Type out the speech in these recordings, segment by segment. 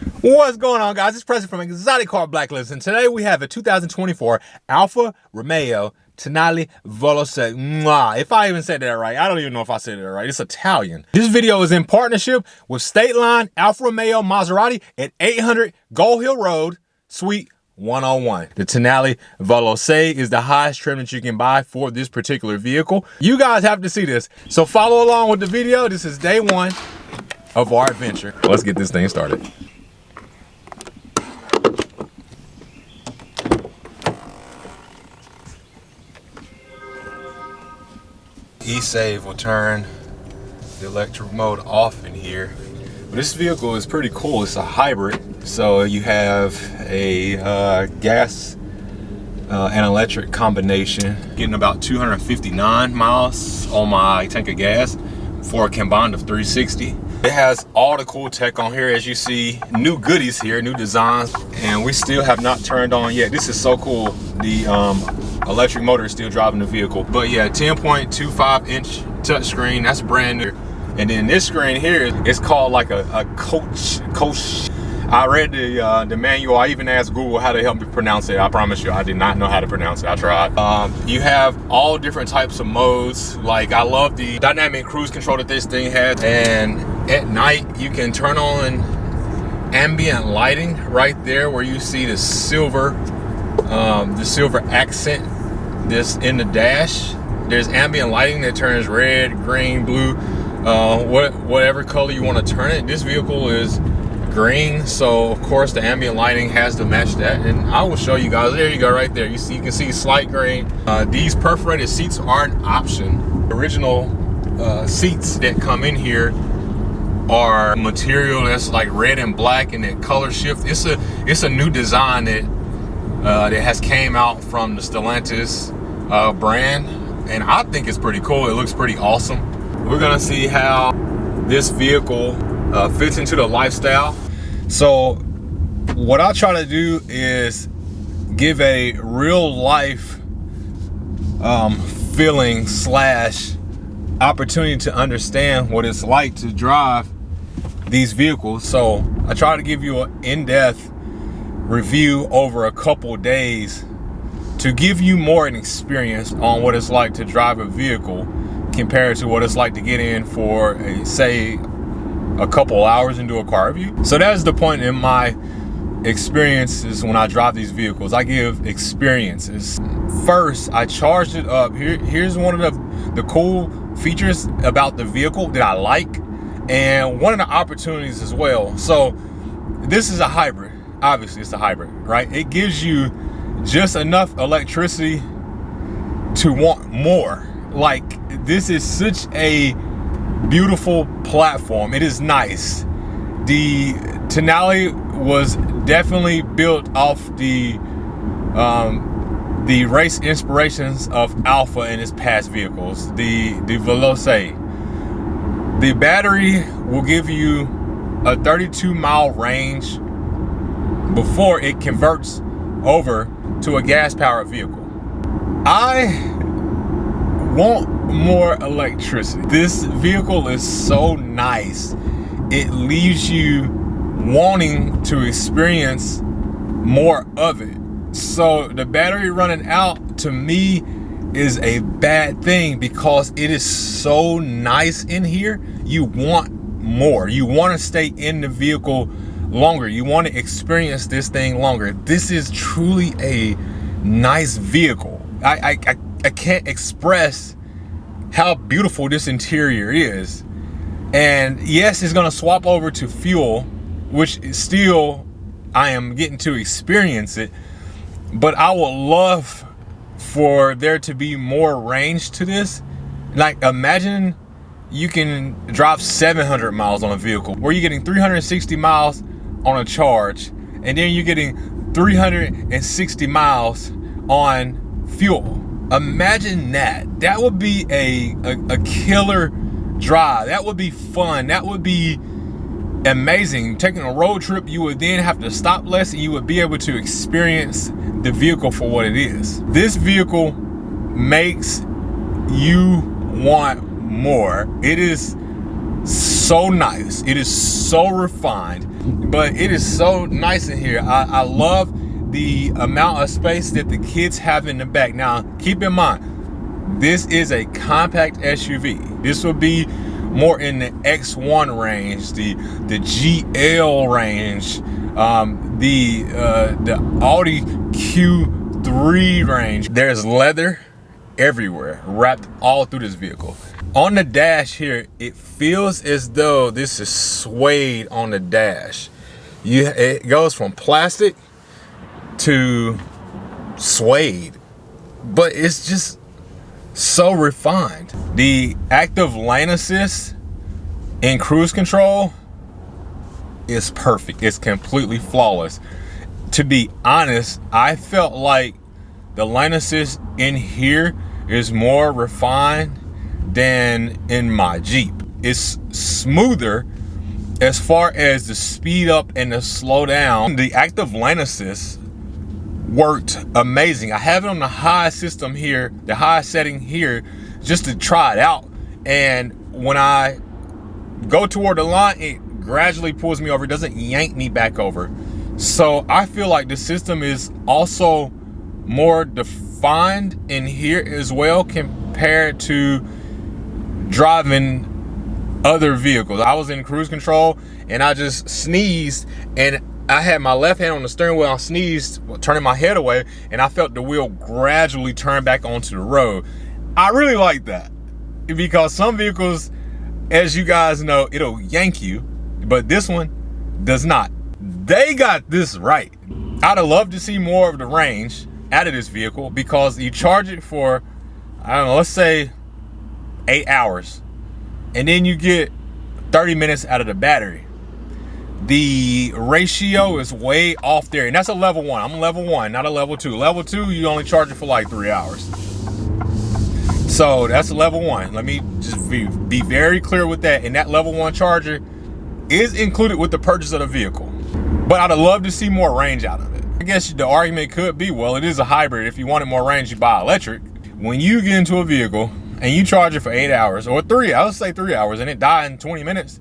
What's going on, guys? It's Preston from Exotic Car Blacklist, and today we have a 2024 Alfa Romeo Tonale Veloce. Mwah. If I even said that right, I don't even know if I said it right. It's Italian. This video is in partnership with Statline, Alfa Romeo, Maserati at 800 Gold Hill Road, Suite 101. The Tonale Veloce is the highest trim that you can buy for this particular vehicle. You guys have to see this, so follow along with the video. This is day one of our adventure. Let's get this thing started. E-Save will turn the electric mode off in here. This vehicle is pretty cool. It's a hybrid, so you have a gas and electric combination. Getting about 259 miles on my tank of gas for a combined of 360. It has all the cool tech on here. As you see, new goodies here, new designs, and we still have not turned on yet. This is so cool. The electric motor is still driving the vehicle. But yeah, 10.25 inch touchscreen, that's brand new. And then this screen here is called like a coach. I read the manual. I even asked Google how to help me pronounce it. I promise you, I did not know how to pronounce it. I tried. You have all different types of modes. Like, I love the dynamic cruise control that this thing has. And at night, you can turn on ambient lighting right there where you see the silver accent this in the dash. There's ambient lighting that turns red, green, blue, whatever color you want to turn it. This vehicle is green, so of course the ambient lighting has to match that, and I will show you guys. There you go, right there. You can see slight green. These perforated seats are an option. The original seats that come in here are material that's like red and black, and that color shift. It's a new design that has came out from the Stellantis brand, and I think it's pretty cool. It looks pretty awesome. We're gonna see how this vehicle fits into the lifestyle. So what I try to do is give a real life feeling / opportunity to understand what it's like to drive these vehicles. So I try to give you an in-depth review over a couple days to give you more an experience on what it's like to drive a vehicle compared to what it's like to get in for say a couple hours into a car review. So that's the point in my experiences when I drive these vehicles. I give experiences. First, I charged it up. Here's one of the cool features about the vehicle that I like, and one of the opportunities as well. So this is a hybrid. Obviously it's a hybrid, right? It gives you just enough electricity to want more. Like, this is such a beautiful platform. It is nice. The Tonale was definitely built off the race inspirations of Alfa in its past vehicles, the Veloce. The battery will give you a 32-mile range before it converts over to a gas-powered vehicle. I want more electricity. This vehicle is so nice. It leaves you wanting to experience more of it. So the battery running out, to me, is a bad thing because it is so nice in here. You want more. You want to stay in the vehicle longer. You want to experience this thing longer. This is truly a nice vehicle. I can't express how beautiful this interior is. And yes, it's gonna swap over to fuel, which is still, I am getting to experience it, but I would love for there to be more range to this. Like, imagine you can drive 700 miles on a vehicle where you're getting 360 miles on a charge, and then you're getting 360 miles on fuel. Imagine that. That would be a killer drive. That would be fun. That would be amazing. Taking a road trip, you would then have to stop less, and you would be able to experience the vehicle for what it is. This vehicle makes you want more. It is so nice. It is so refined. but it is so nice in here. I love the amount of space that the kids have in the back. Now, keep in mind, this is a compact SUV. This will be more in the X1 range, the GL range, the Audi Q3 range. There's leather everywhere, wrapped all through this vehicle. On the dash here, it feels as though this is suede on the dash. It goes from plastic to suede, but it's just so refined. The active lane assist in cruise control is perfect. It's completely flawless. To be honest, I felt like the lane assist in here is more refined than in my Jeep. It's smoother as far as the speed up and the slow down. The active lane assist worked amazing. I have it on the high system here, the high setting here, just to try it out. And when I go toward the line, it gradually pulls me over. It doesn't yank me back over. So I feel like the system is also more defined in here as well compared to driving other vehicles. I was in cruise control and I just sneezed, and I had my left hand on the steering wheel. I sneezed, turning my head away, and I felt the wheel gradually turn back onto the road. I really like that, because some vehicles, as you guys know, it'll yank you, but this one does not. They got this right. I'd have loved to see more of the range out of this vehicle, because you charge it for, I don't know, let's say 8 hours, and then you get 30 minutes out of the battery. The ratio is way off there, and that's a level 1. I'm level 1, not a level 2. Level 2, you only charge it for like 3 hours. So that's a level 1. Let me just be very clear with that. And that level 1 charger is included with the purchase of the vehicle. But I'd love to see more range out of it. I guess the argument could be, well, it is a hybrid. If you wanted more range, you buy electric. When you get into a vehicle and you charge it for 8 hours, or 3, I would say 3 hours, and it died in 20 minutes,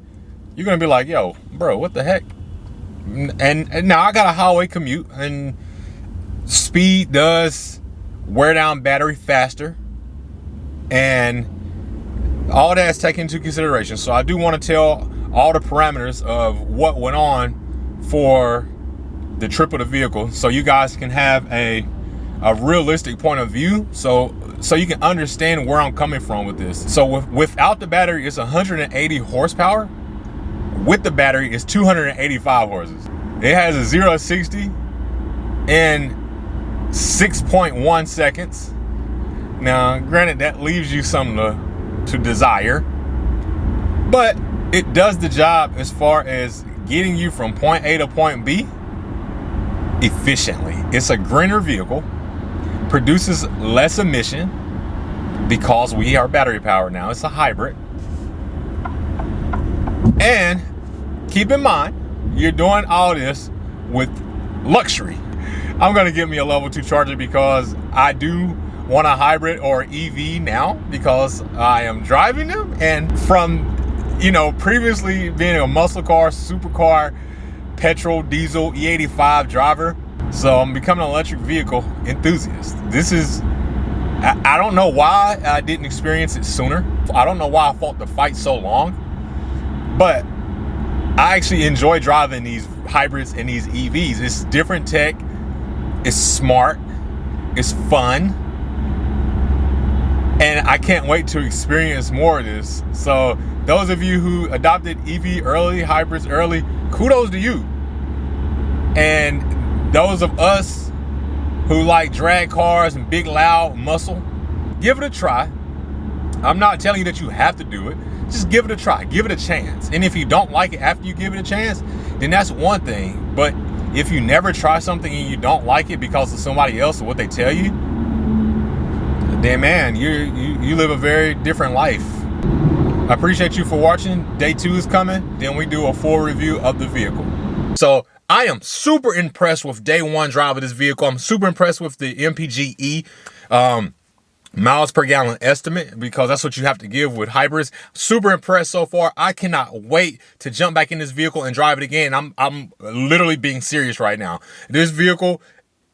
you're gonna be like, yo, bro, what the heck? And now I got a highway commute, and speed does wear down battery faster, and all that's taken into consideration. So I do want to tell all the parameters of what went on for the trip of the vehicle, so you guys can have a realistic point of view, so you can understand where I'm coming from with this. So without the battery, it's 180 horsepower. With the battery, it's 285 horses. It has a 0 to 60 in 6.1 seconds. Now, granted, that leaves you something to desire, but it does the job as far as getting you from point A to point B efficiently. It's a greener vehicle, produces less emission because we are battery powered now. It's a hybrid. And keep in mind, you're doing all this with luxury. I'm gonna give me a level 2 charger because I do want a hybrid or EV now, because I am driving them. And from, you know, previously being a muscle car, supercar, petrol, diesel, E85 driver, so I'm becoming an electric vehicle enthusiast. This is, I don't know why I didn't experience it sooner. I don't know why I fought the fight so long, but I actually enjoy driving these hybrids and these EVs. It's different tech, it's smart, it's fun, and I can't wait to experience more of this. So those of you who adopted EV early, hybrids early, kudos to you. And those of us who like drag cars and big loud muscle, give it a try. I'm not telling you that you have to do it. Just give it a try, give it a chance. And if you don't like it after you give it a chance, then that's one thing. But if you never try something and you don't like it because of somebody else or what they tell you, then man, you live a very different life. I appreciate you for watching. Day 2 is coming. Then we do a full review of the vehicle. So I am super impressed with day 1 drive of this vehicle. I'm super impressed with the MPG-E. miles per gallon estimate, because that's what you have to give with hybrids. Super impressed so far. I cannot wait to jump back in this vehicle and drive it again. I'm literally being serious right now. This vehicle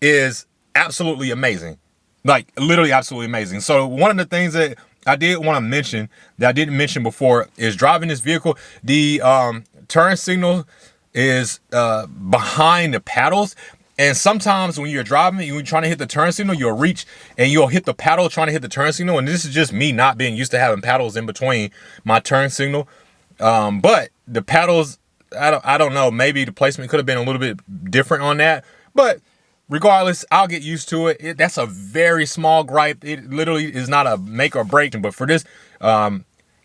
is absolutely amazing. Like literally absolutely amazing. So one of the things that I did want to mention that I didn't mention before is driving this vehicle. The turn signal is behind the paddles. And sometimes when you're driving, you're trying to hit the turn signal, you'll reach and you'll hit the paddle trying to hit the turn signal. And this is just me not being used to having paddles in between my turn signal. But the paddles, I don't know, maybe the placement could have been a little bit different on that. But regardless, I'll get used to it. That's a very small gripe. It literally is not a make or break. But for this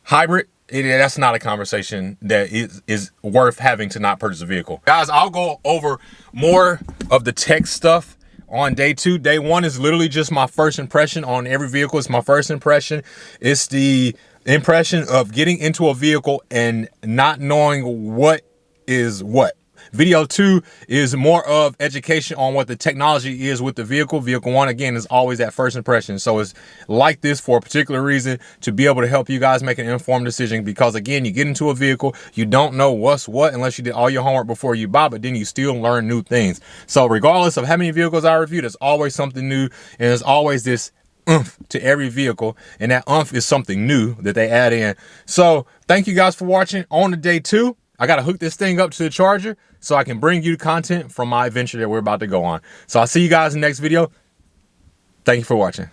hybrid, that's not a conversation that is worth having to not purchase a vehicle. Guys, I'll go over more of the tech stuff on day 2. Day 1 is literally just my first impression on every vehicle. It's my first impression. It's the impression of getting into a vehicle and not knowing what is what. Video 2 is more of education on what the technology is with the vehicle. Vehicle 1, again, is always that first impression. So it's like this for a particular reason, to be able to help you guys make an informed decision. Because again, you get into a vehicle, you don't know what's what unless you did all your homework before you buy, but then you still learn new things. So regardless of how many vehicles I review, there's always something new, and there's always this oomph to every vehicle, and that oomph is something new that they add in. So thank you guys for watching. On to day 2. I got to hook this thing up to the charger so I can bring you content from my adventure that we're about to go on. So I'll see you guys in the next video. Thank you for watching.